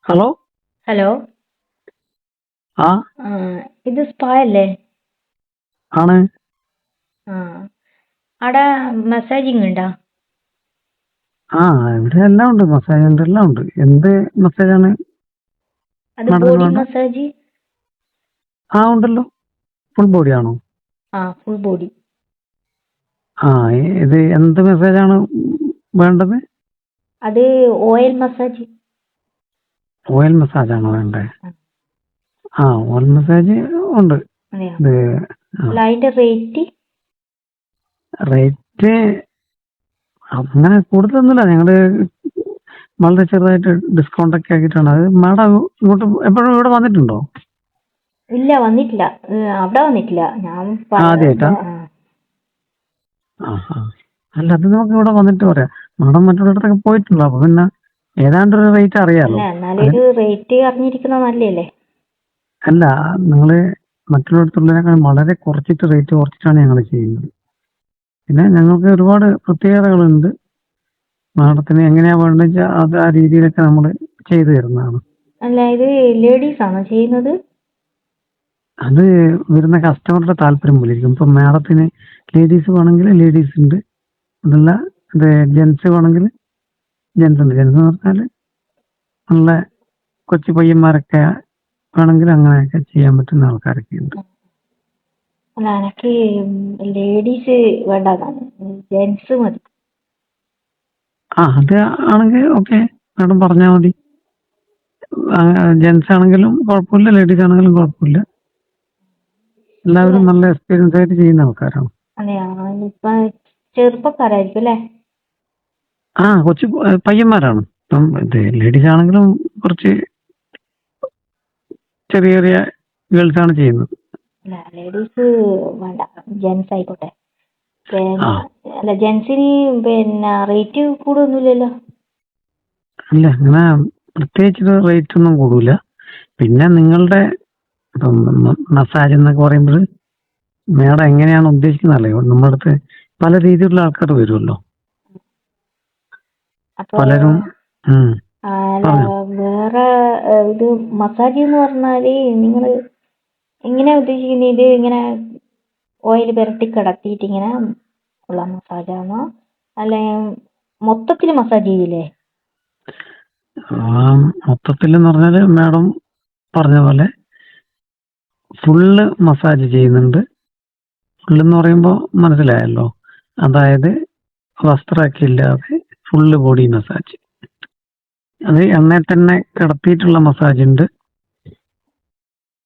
Hello. Hello. ആ ആ, ഇത് സ്പാ അല്ലേ? ആണ്. ആ, അവിടെ മസാജിങ് ഉണ്ടോ? ആ, ഇവിടെ എല്ലാം ഉണ്ട്, മസാജ് ഉണ്ട്, എല്ലാം ഉണ്ട്. എന്ത് മസാജാണ് അത് മാഡത്തിന് ബോഡി വേണ്ട? മസാജ്. ആ, ഉണ്ടല്ലോ. ഫുൾ ബോഡി ആണോ? ആ, ഫുൾ ബോഡി. ആ, ഇത് എന്ത് മസാജാണ് വേണ്ടത്? അത് ഓയിൽ മസാജ്. ഓയിൽ മസാജ് ആണോ വേണ്ടത്? ആ, ആ, ഓയിൽ മസാജ് ഉണ്ട്. അതെയോ? ഇത് അല്ല, അതിന്റെ റേറ്റ്? റേറ്റ് അങ്ങനെ കൂടുതലൊന്നുമില്ല. ഞങ്ങള് വളരെ ചെറുതായിട്ട് ഡിസ്കൗണ്ട് ഒക്കെ ആക്കിയിട്ടാണ്. അത് മാഡം ഇങ്ങോട്ട് എപ്പോഴും ഇവിടെ വന്നിട്ടുണ്ടോ? ഇല്ല, വന്നിട്ടില്ല. അവിടെ വന്നിട്ടില്ല. ഞാൻ ആദ്യമായിട്ടാ? ആ, ആ. അല്ല, അത് നമുക്ക് ഇവിടെ വന്നിട്ട് പറയാം. മാഡം മറ്റുള്ളിടത്തൊക്കെ പോയിട്ടുണ്ടോ? അപ്പൊ പിന്നെ ഏതാണ്ടൊരു റേറ്റ് അറിയാലോ. അല്ല, എന്നാലൊരു റേറ്റ് അറിഞ്ഞിരിക്കുന്നത് നല്ലല്ലേ? അല്ല, നിങ്ങള് മറ്റുള്ളിടത്തുള്ളതിനേക്കാൾ വളരെ കുറച്ചിട്ട് റേറ്റ് കുറച്ചിട്ടാണ് ഞങ്ങൾ ചെയ്യുന്നത്. പിന്നെ ഞങ്ങൾക്ക് ഒരുപാട് പ്രത്യേകതകളുണ്ട്. മാഡത്തിന് എങ്ങനെയാ വേണ്ടത് വെച്ചാൽ അത് ആ രീതിയിലൊക്കെ നമ്മൾ ചെയ്തു തരുന്നതാണ്. അല്ല, ഇത് ലേഡീസ് ആണോ ചെയ്യുന്നത്? അത് വരുന്ന കസ്റ്റമറുടെ താല്പര്യം പോലെ ഇരിക്കും. ഇപ്പൊ മാഡത്തിന് ലേഡീസ് വേണമെങ്കിൽ ലേഡീസ് ഉണ്ട്. അതല്ല, ഇത് ജെന്റ്സ് വേണമെങ്കിൽ ജെന്റ്സ് ഉണ്ട്. ജെന്റ്സ് എന്ന് പറഞ്ഞാൽ നല്ല കൊച്ചു പയ്യന്മാരൊക്കെ വേണമെങ്കിൽ അങ്ങനെയൊക്കെ ചെയ്യാൻ പറ്റുന്ന ആൾക്കാരൊക്കെ ഉണ്ട്. അല്ല, എനിക്ക് ലേഡീസ് വേണ്ടതാണ്, ജെന്റ്സ് മതി. ആ, അത് ആണെങ്കിൽ ഓക്കെ, മാഡം പറഞ്ഞാൽ മതി. ജെന്റ്സ് ആണെങ്കിലും കുഴപ്പമില്ല, ലേഡീസ് ആണെങ്കിലും കുഴപ്പമില്ല. എല്ലാവരും നല്ല എക്സ്പീരിയൻസ് ആയിട്ട് ചെയ്യുന്ന ആൾക്കാരാണ്. അതെയാ? ഇപ്പൊ ചെറുപ്പക്കാരായിരിക്കും അല്ലേ? ആ, കൊച്ചു പയ്യന്മാരാണ്. ഇപ്പം ഇത് ലേഡീസ് ആണെങ്കിലും കുറച്ച് ചെറിയ ചെറിയ ഗേൾസ് ആണ് ചെയ്യുന്നത്. അല്ല, ലേഡീസ് വേണ്ട, ജെന്റ്സ് ആയിക്കോട്ടെ. ആ, അല്ല, ജെന്റ്സിന് റേറ്റ് കൂടുതലൊന്നുമില്ലല്ലോ? ഇല്ല, അങ്ങനെ പ്രത്യേകിച്ച് റേറ്റ് ഒന്നും കൂടൂല. പിന്നെ നിങ്ങളുടെ ഇപ്പം മസാജ് എന്നൊക്കെ പറയുമ്പോൾ മേഡം എങ്ങനെയാണ് ഉദ്ദേശിക്കുന്നതല്ലേ. നമ്മുടെ അടുത്ത് പല രീതിയിലുള്ള ആൾക്കാർ വരുമല്ലോ. അപ്പൊ പലരും. അല്ല, പറഞ്ഞോ. വേറെ ഇത് മസാജ് എന്ന് പറഞ്ഞാല് നിങ്ങൾ എങ്ങനെയാ ഉദ്ദേശിക്കുന്നത്? ഇത് ഇങ്ങനെ ഓയിൽ പുരട്ടി കിടത്തിയിട്ട് ഇങ്ങനെ ഉള്ള മസാജാണോ, അല്ലെ മൊത്തത്തിൽ മസാജ് ചെയ്യില്ലേ? മൊത്തത്തിൽ എന്ന് പറഞ്ഞാൽ മാഡം പറഞ്ഞ പോലെ ഫുള്ള് മസാജ് ചെയ്യുന്നുണ്ട്. ഫുള്ളെന്ന് പറയുമ്പോൾ മനസ്സിലായല്ലോ. അതായത് വസ്ത്രമൊക്കെ ഇല്ലാതെ ഫുള്ള് ബോഡി മസാജ്. അത് എണ്ണയിൽ തന്നെ കിടത്തിയിട്ടുള്ള മസാജ് ഉണ്ട്.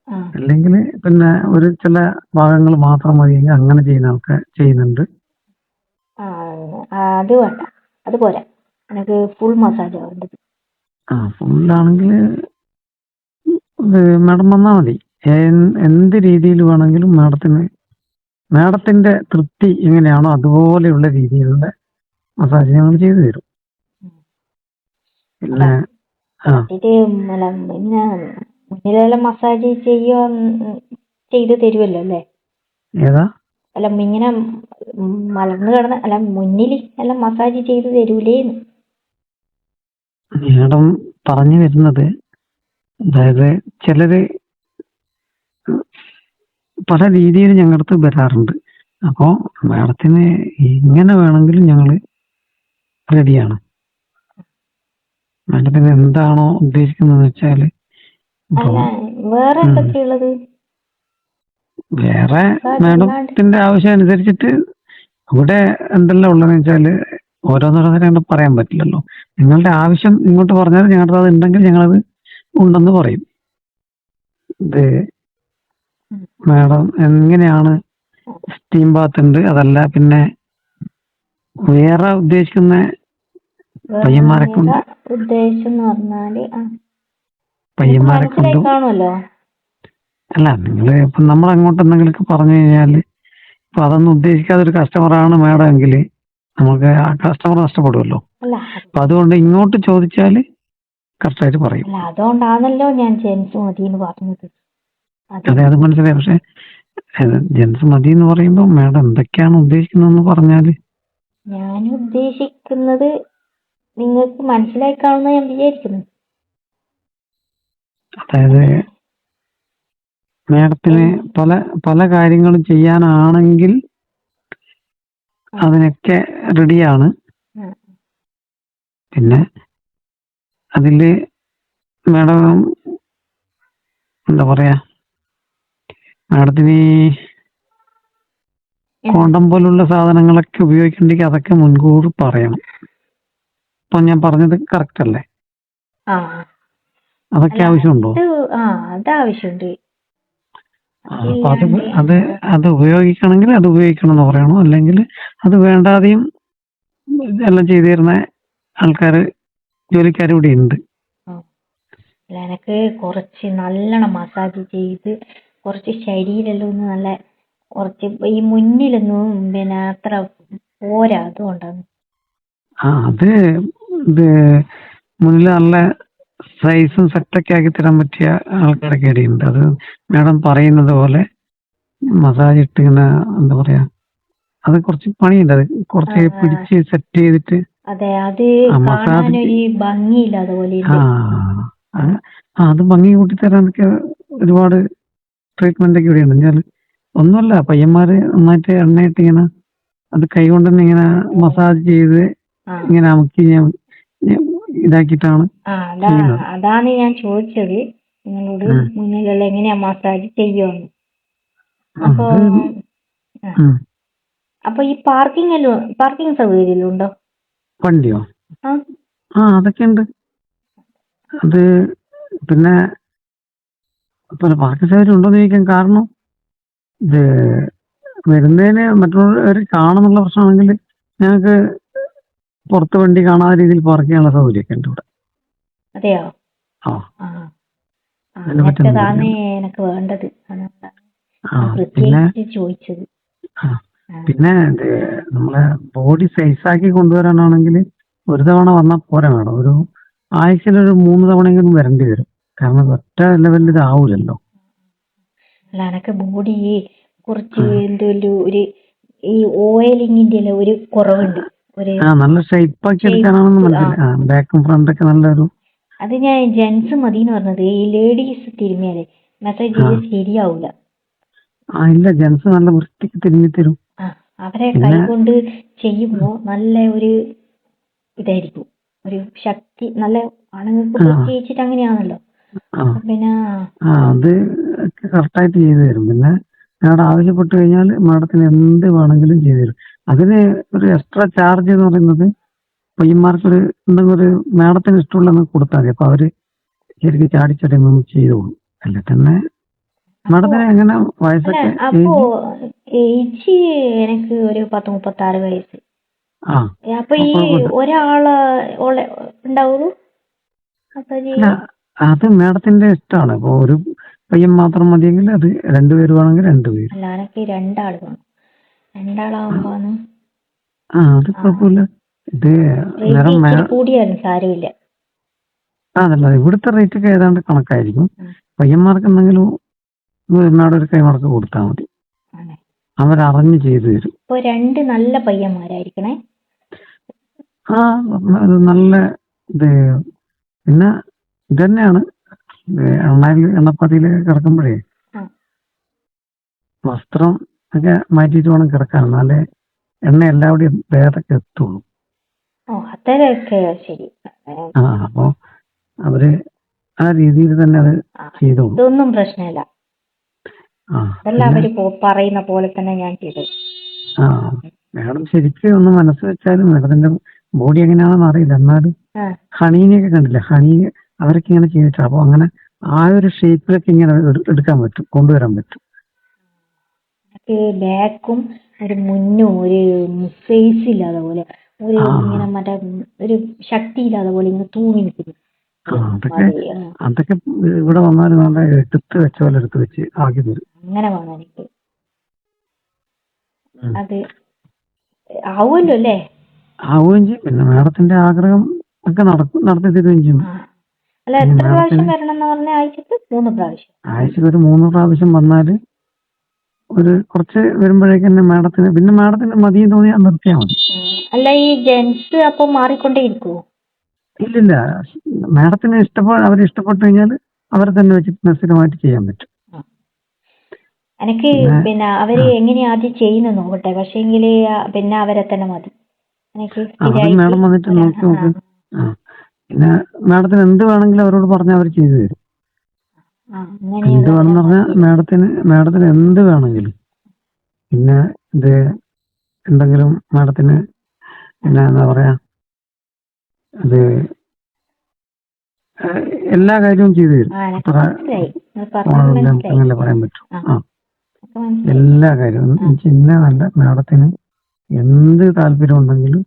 ആ, അല്ലെങ്കിൽ പിന്നെ ഒരു ചില ഭാഗങ്ങൾ മാത്രം മതിയെങ്കിൽ അങ്ങനെ ചെയ്യുന്ന ആൾക്കാർ ചെയ്യുന്നുണ്ട്. ആ, അത് വേണ്ട, അത് പോരാ. എനിക്ക് ഫുൾ മസാജ് വേണ്ടത്. ആ, ഫുള്ളാണെങ്കിൽ മാഡം വന്നാൽ മതി. എന്ത് രീതിയിൽ വേണമെങ്കിലും മാഡത്തിന്റെ തൃപ്തി എങ്ങനെയാണോ അതുപോലെയുള്ള രീതിയിലുള്ള മസാജ് ഞങ്ങൾ ചെയ്തു തരും. അല്ല, പിന്നെ കിടത്തിട്ട് അല്ല, ഇങ്ങനെ മുന്നിലെല്ലാം മസാജ് ചെയ്ത് തരുമല്ലോ അല്ലേ? ഏതാ? അല്ല, ഇങ്ങനെ മലർന്നു കിടന്ന് അല്ല മുന്നിൽ എല്ലാം മസാജ് ചെയ്ത് തരൂലേന്ന്. മാഡം പറഞ്ഞു വരുന്നത്, അതായത് ചിലര് പല രീതിയിൽ ഞങ്ങളുടെ അടുത്ത് വരാറുണ്ട്. അപ്പോൾ മാഡത്തിന് എങ്ങനെ വേണമെങ്കിലും ഞങ്ങൾ റെഡിയാണ്. മാഡത്തിന് എന്താണോ ഉദ്ദേശിക്കുന്നത് വെച്ചാൽ അല്ല, ഇപ്പം വേറെ എന്തൊക്കെയുള്ളത് വേറെ മസാജ് അല്ലാണ്ട്? മാഡത്തിന്റെ ആവശ്യം അനുസരിച്ചിട്ട് ഇവിടെ എന്തെല്ലാം ഉള്ളതെന്ന് വെച്ചാൽ ഓരോന്നോരോന്നിനെ പറയാൻ പറ്റില്ലല്ലോ. നിങ്ങളുടെ ആവശ്യം ഇങ്ങോട്ട് പറഞ്ഞാൽ ഞങ്ങളുടെ അത് ഉണ്ടെങ്കിൽ ഞങ്ങളത് ഉണ്ടെന്ന് പറയും. ഇത് മാഡം എങ്ങനെയാണ്? സ്റ്റീം ബാത്ത് ഉണ്ട്. അതല്ല പിന്നെ വേറെ ഉദ്ദേശിക്കുന്ന പയ്യന്മാരൊക്കെ ഉണ്ട്. വേറെ ഉദ്ദേശം എന്ന് പറഞ്ഞാല് നിങ്ങൾക്ക് പയ്യന്മാരൊക്കെ മനസ്സിലായി ഉണ്ട്. കാണുമല്ലോ. അല്ല, നിങ്ങൾ ഇപ്പം നമ്മൾ അങ്ങോട്ട് എന്തെങ്കിലുമൊക്കെ പറഞ്ഞു കഴിഞ്ഞാൽ ഇപ്പൊ അതൊന്നും ഉദ്ദേശിക്കാതെ ഒരു കസ്റ്റമറാണ് മാഡം എങ്കിൽ നമുക്ക് ആ കസ്റ്റമർ നഷ്ടപ്പെടുമല്ലോ. അല്ല അപ്പൊ അതുകൊണ്ട് ഇങ്ങോട്ട് ചോദിച്ചാൽ കറക്റ്റായിട്ട് പറയും. അല്ല, അതുകൊണ്ടാണല്ലോ ഞാൻ ജെൻസ് മതി എന്ന് പറഞ്ഞത്. അതെ, അത് മനസ്സിലായി. പക്ഷെ ജെൻസ് മതി എന്ന് പറയുമ്പോൾ മാഡം എന്തൊക്കെയാണ് ഉദ്ദേശിക്കുന്നതെന്ന് പറഞ്ഞാൽ. ഞാൻ ഉദ്ദേശിക്കുന്നത് നിങ്ങൾക്ക് മനസ്സിലായി കാണുന്ന ഞാൻ വിചാരിക്കുന്നു. അതായത് മാഡത്തിന് പല പല കാര്യങ്ങളും ചെയ്യാനാണെങ്കിൽ അതിനൊക്കെ റെഡിയാണ്. ഉം. പിന്നെ അതില് മാഡം എന്താ പറയാ, മാഡത്തിന് ഈ കോണ്ടം പോലുള്ള സാധനങ്ങളൊക്കെ ഉപയോഗിക്കണ്ടെങ്കിൽ അതൊക്കെ മുൻകൂർ പറയണം. അപ്പൊ ഞാൻ പറഞ്ഞത് കറക്റ്റ് അല്ലേ? ആ അതൊക്കെ അല്ല ആവശ്യമുണ്ടോ? അത് ആവശ്യമുണ്ട്. അപ്പൊ അത് ഇല്ലാണ്ട് അത് അത് ഉപയോഗിക്കണമെങ്കിൽ അത് ഉപയോഗിക്കണം എന്ന് പറയണം. അല്ലെങ്കിൽ അത് വേണ്ടാതെയും എല്ലാം ചെയ്തു തരുന്ന ആൾക്കാര്, ജോലിക്കാർ ഇവിടെ ഉണ്ട്. അല്ല എനക്ക് കുറച്ച് നല്ലോണം മസാജ് ചെയ്ത് കുറച്ച് ശരീരമെല്ലാം ഒന്ന് നല്ല കുറച്ച് ഈ മുന്നിലൊന്നും പിന്നെ അത്ര പോരാ, അതുകൊണ്ടാണ്. അത് ഇത് മുന്നിൽ നല്ല സൈസും സെറ്റൊക്കെ ആക്കി തരാൻ പറ്റിയ ആൾക്കാരൊക്കെ ഇടയുണ്ട്. അത് മാഡം പറയുന്നത് പോലെ മസാജ് ഇട്ട് ഇങ്ങനെ എന്താ പറയാ, അത് കുറച്ച് പണിയുണ്ട്. അത് കുറച്ച് പിടിച്ച് സെറ്റ് ചെയ്തിട്ട് അതെ, അത് മസാജ് കാണാനൊരു ഭംഗിയില്ലാതെ പോലെ അത് ഭംഗി കൂട്ടി തരാനൊക്കെ ഒരുപാട് ട്രീറ്റ്മെന്റ് ഒക്കെ ഇവിടെയുണ്ട്. എന്നാൽ ഒന്നുമല്ല, പയ്യന്മാര് നന്നായിട്ട് എണ്ണയിട്ട് ഇങ്ങനെ അത് കൈ കൊണ്ട് തന്നെ ഇങ്ങനെ മസാജ് ചെയ്ത് ഇങ്ങനെ അമുക്കി ഇതാക്കിയിട്ടാണ് ചെയ്യുന്നത്. അതാണ് ഞാൻ ചോദിച്ചത് നിങ്ങളോട്, മുന്നിലുള്ള എങ്ങനെയാ മസാജ് ചെയ്യുമെന്ന്. അപ്പൊ അപ്പൊ ഈ പാർക്കിംഗ് സൗകര്യം ഉണ്ടോ വണ്ടിയോ? അതൊക്കെ ഉണ്ട്. അത് പിന്നെ പാർക്കിംഗ് സൗകര്യം ഉണ്ടോന്ന് ചോദിക്കാൻ കാരണം, ഇത് വരുന്നതിന് മറ്റുള്ളവർ കാണുന്നുള്ള പ്രശ്നമാണെങ്കിൽ ഞങ്ങൾക്ക് പുറത്ത് വണ്ടി കാണാത്ത രീതിയിൽ പാർക്ക് ചെയ്യാനുള്ള സൗകര്യമൊക്കെ ഉണ്ട് ഇവിടെ. അതെയോ? അങ്ങനത്തേതാണ് എനിക്ക് വേണ്ടത്, പ്രത്യേകിച്ച് ചോദിച്ചത്. പിന്നെ നമ്മളെ ബോഡി സൈസാക്കി കൊണ്ടുവരാനാണെങ്കിൽ ഒരു തവണ വന്നാൽ പോരാ മേഡം, ഒരു ആഴ്ചയിലൊരു 3 തവണയെങ്കിലും വരേണ്ടി വരും. കാരണം ഒറ്റ ലെവലിൽ ഇതാവൂലല്ലോ. അല്ല എനക്ക് ബോഡി കുറച്ച് എന്തോ ഒരു ഈ ഓയിലിങ്ങിന്റെ ഒരു കുറവുണ്ട്. നല്ല ഷേപ്പ് ആക്കി എടുക്കാനാണെന്ന് മനസ്സിലായി. ബാക്കും ഫ്രണ്ടൊക്കെ നല്ലൊരു. അത് ഞാൻ ജെന്റ്സ് മതി എന്ന് പറഞ്ഞത്. ഈ ലേഡീസ് തിരുമ്മിയാലേ മെസ്സേജ് ചെയ്ത് ശരിയാവൂല. ഇല്ല, ജെന്റ്സ് നല്ല വൃത്തിക്ക് തിരുമ്മി തരും. അവരെ കൈ കൊണ്ട് ചെയ്യുമ്പോ നല്ല ഒരു ഇതായിരിക്കും, ഒരു ശക്തി. നല്ല ആണുങ്ങൾക്ക് പ്രത്യേകിച്ചിട്ട് അങ്ങനെയാണല്ലോ. പിന്നെ അത് കറക്റ്റായിട്ട് ചെയ്തു തരും. പിന്നെ മാഡം ആവശ്യപ്പെട്ട് കഴിഞ്ഞാൽ മാഡത്തിന് എന്ത് വേണമെങ്കിലും ചെയ്തു തരും. അതിന് ഒരു എക്സ്ട്രാ ചാർജ് എന്ന് പറയുന്നത് പയ്യന്മാർക്കൊരു എന്തെങ്കിലും ഒരു മാഡത്തിന് ഇഷ്ടമുള്ളതെന്ന് കൊടുത്താൽ മതി. അപ്പൊ അവര് ശരിക്കും ചാടിച്ചടങ്ങ് ചെയ്തോളും. അല്ലെ തന്നെ മാഡത്തിന് എങ്ങനെ വയസ്സൊക്കെ? അപ്പോ ഏജ് എനിക്ക് ഒരു 36 വയസ്സ്. അപ്പൊ ഈ ഒരാള് ഉണ്ടാവുള്ളൂ? അത് മാഡത്തിന്റെ ഇഷ്ടമാണ്. ഇപ്പൊ ഒരു പയ്യൻ മാത്രം മതിയെങ്കിൽ അത് 2 പേര് വേണമെങ്കിൽ 2 പേര്. അല്ല എനിക്ക് 2 ആള് വേണം. 2 ആളാവുമ്പോന്ന് അത് കുഴപ്പമില്ല. ഇത് കൂടിയാലും സാരമില്ല. അതല്ല, ഇവിടുത്തെ റേറ്റ് ഒക്കെ ഏതാണ്ട് കണക്കായിരിക്കും. പയ്യന്മാർക്ക് എന്തെങ്കിലും ഒരു കൈമടക്ക് കൊടുത്താൽ മതി, അവരറിഞ്ഞ് ചെയ്തു തരും. ഇപ്പൊ 2 നല്ല പയ്യന്മാരായിരിക്കണേ. നല്ല ഇത്. പിന്നെ ഇത് തന്നെയാണ്, എണ്ണപ്പാത്തിയിൽ കിടക്കുമ്പോഴേ വസ്ത്രം ഒക്കെ മാറ്റിയിട്ട് വേണം കിടക്കാൻ, എന്നാലേ എണ്ണ എല്ലാവിടെയും വേറൊക്കെ എത്തുള്ളൂ. അപ്പൊ അവര് ആ രീതിയിൽ തന്നെ അത് ചെയ്തോളൂ. ഇതൊന്നും പ്രശ്നമില്ല. അവര് പറയുന്ന പോലെ തന്നെ ഞാൻ ചെയ്തു. മാഡം ശരിക്കും ഒന്ന് മനസ്സ് വെച്ചാലും മാഡത്തിന്റെ ബോഡി എങ്ങനെയാണെന്ന് അറിയില്ല, എന്നാലും ഹണീനെയൊക്കെ കണ്ടില്ല, ഹണി അവരൊക്കെ ഇങ്ങനെ ചെയ്തിട്ട് അപ്പൊ അങ്ങനെ ആ ഒരു ഷേപ്പിലൊക്കെ ഇങ്ങനെ എടുക്കാൻ പറ്റും, കൊണ്ടുവരാൻ പറ്റും. ബാക്കും ഒരു മുന്നും ഒരു ഫേസ് ഇല്ലാതെ പോലെ, ഒരു ഇങ്ങനെ മറ്റേ ഒരു ശക്തി ഇല്ലാതെ പോലെ ഇങ്ങനെ തൂങ്ങി നിൽക്കുന്നു. അതൊക്കെ ഇവിടെ വന്നാലും നല്ല എടുത്ത് വെച്ച പോലെ എടുത്ത് വെച്ച് ആക്കി തരും. അങ്ങനെ വേണം എനിക്ക്. അത് ആവുമല്ലോ അല്ലേ? ആവുകയും ചെയ്യും. പിന്നെ മാഡത്തിന്റെ ആഗ്രഹം ഒക്കെ നടത്തി തരുകയും ചെയ്യും. അല്ല, എത്ര പ്രാവശ്യം വരണം എന്ന് പറഞ്ഞ? ആഴ്ചക്ക് 3 പ്രാവശ്യം. ആഴ്ചക്ക് ഒരു 3 പ്രാവശ്യം വന്നാല് ഒരു കുറച്ച് വരുമ്പോഴേക്ക് തന്നെ മാഡത്തിന്, പിന്നെ മാഡത്തിന് മതിയും തോന്നിയാൽ നിർത്തിയാൽ മതി. അല്ല, ഈ ജെന്റ്സ് അപ്പൊ മാറിക്കൊണ്ടേ ഇരിക്കുവോ? ഇല്ലില്ല, മാഡത്തിന് അവര് ഇഷ്ടപ്പെട്ടു കഴിഞ്ഞാൽ അവരെ തന്നെ വെച്ചിട്ട് സ്ഥിരമായിട്ട് ചെയ്യാൻ പറ്റും. എനിക്ക് പിന്നെ അവര് എങ്ങനെയാ ആദ്യം ചെയ്യുന്നത് നോക്കട്ടെ, പക്ഷേങ്കില് പിന്നെ അവരെ തന്നെ മതി എനിക്ക് അത് മാഡം വന്നിട്ട് നോക്കി നോക്ക്. പിന്നെ മാഡത്തിന് എന്ത് വേണമെങ്കിലും അവരോട് പറഞ്ഞാൽ അവർ ചെയ്തു തരും. എന്ത് വേണമെന്ന് പറഞ്ഞാൽ മാഡത്തിന് എന്ത് വേണമെങ്കിലും. പിന്നെ ഇത് എന്തെങ്കിലും മാഡത്തിന് പിന്നെ എന്താ പറയാ, അത് എല്ലാ കാര്യവും ചെയ്തു തരും. അത്ര അങ്ങനെ പറയാൻ പറ്റും. എല്ലാ കാര്യവും പിന്നെ നല്ല മാഡത്തിന് എന്ത് താല്പര്യം ഉണ്ടെങ്കിലും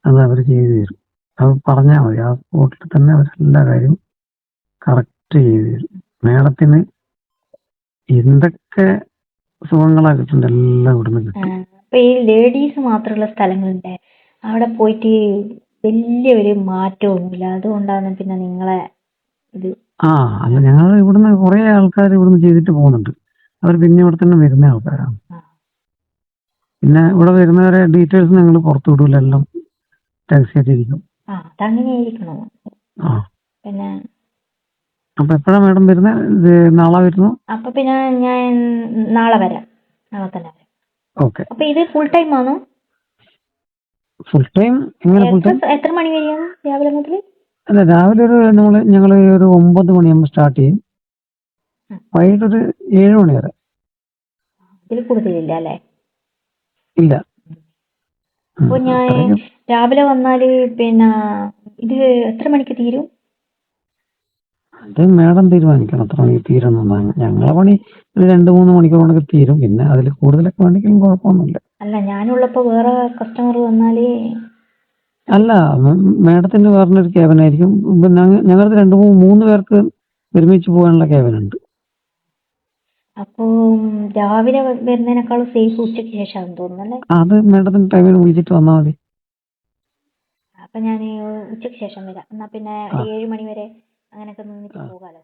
അത് അവർ ചെയ്തു തരും. അത് പറഞ്ഞാൽ മതി, ആ സ്പോട്ടിൽ തന്നെ അവരെല്ലാ കാര്യവും കറക്റ്റ് ചെയ്തു തരും. മാഡത്തിന് എന്തൊക്കെ സുഖങ്ങളാ കിട്ടുന്നുണ്ട് എല്ലാം ഇവിടുന്ന് കിട്ടും. അപ്പൊ ഈ ലേഡീസ് മാത്രമുള്ള സ്ഥലങ്ങളുണ്ട്, അവിടെ പോയിട്ട് വലിയൊരു മാറ്റമൊന്നുമില്ല. അതുകൊണ്ടാണ് പിന്നെ നിങ്ങളെ ഇത്. അല്ല, ഞങ്ങൾ ഇവിടുന്ന് കുറെ ആൾക്കാർ ഇവിടുന്ന് ചെയ്തിട്ട് പോകുന്നുണ്ട്. അവർ പിന്നെ ഇവിടെ തന്നെ വരുന്ന ആൾക്കാരാണ്. പിന്നെ ഇവിടെ വരുന്നവരെ ഡീറ്റെയിൽസ് ഞങ്ങൾ പുറത്തു വിടൂല, എല്ലാം രഹസ്യമായിട്ടിരിക്കും. പിന്നെ അപ്പൊ എപ്പോഴാ മാഡം വരുന്നത്? നാളെ വരുന്നു? അപ്പൊ പിന്നെ ഞാൻ നാളെ വരാം, നാളെ തന്നെ വരാം. ഓക്കെ. അപ്പൊ ഇത് ഫുൾ ടൈം ആണോ? ഫുൾ ടൈം എങ്ങനെ? ഫുൾ ടൈം എത്ര മണി വരെയാണ് രാവിലെ മുതൽ? അല്ല, രാവിലെ ഒരു ഞങ്ങൾ ഒരു 9 മണിയാകുമ്പോൾ സ്റ്റാർട്ട് ചെയ്യും, വൈകിട്ടൊരു 7 മണി വരെ. ഇതിൽ കൂടുതലില്ല അല്ലേ? ഇല്ല. അപ്പൊ ഞാൻ രാവിലെ വന്നാല് പിന്നെ ഇത് എത്ര മണിക്ക് തീരും? അത് മാഡം തീരുമാനിക്കണം എത്ര മണിക്ക് തീരണം. ഞങ്ങളെ പണി ഒരു 2-3 മണിക്കൂർ കൊണ്ടൊക്കെ തീരും. പിന്നെ അതിൽ കൂടുതലൊക്കെ വേണമെങ്കിലും കുഴപ്പമൊന്നുമില്ല. അല്ല, ഞാനുള്ളപ്പോ വേറെ കസ്റ്റമർ വന്നാല്? അല്ല, മാഡത്തിന് പറഞ്ഞൊരു ക്യാബിനായിരിക്കും. ഞങ്ങൾക്ക് 2-3 പേർക്ക് ഒരുമിച്ച് പോകാനുള്ള ക്യാബിനുണ്ട്. അപ്പോ രാവിലെ വരുന്നതിനേക്കാളും സേഫ് ഉച്ചയ്ക്ക് ശേഷം തോന്നുന്നല്ലേ? അത് മാഡത്തിന് ടൈമിന് വിളിച്ചിട്ട് വന്നാൽ മതി. അപ്പൊ ഞാൻ ഉച്ചയ്ക്ക് ശേഷം വരാം. എന്നാ പിന്നെ ഒരു 7 മണി വരെ അങ്ങനെയൊക്കെ നിന്നിട്ട് പോകാലോ.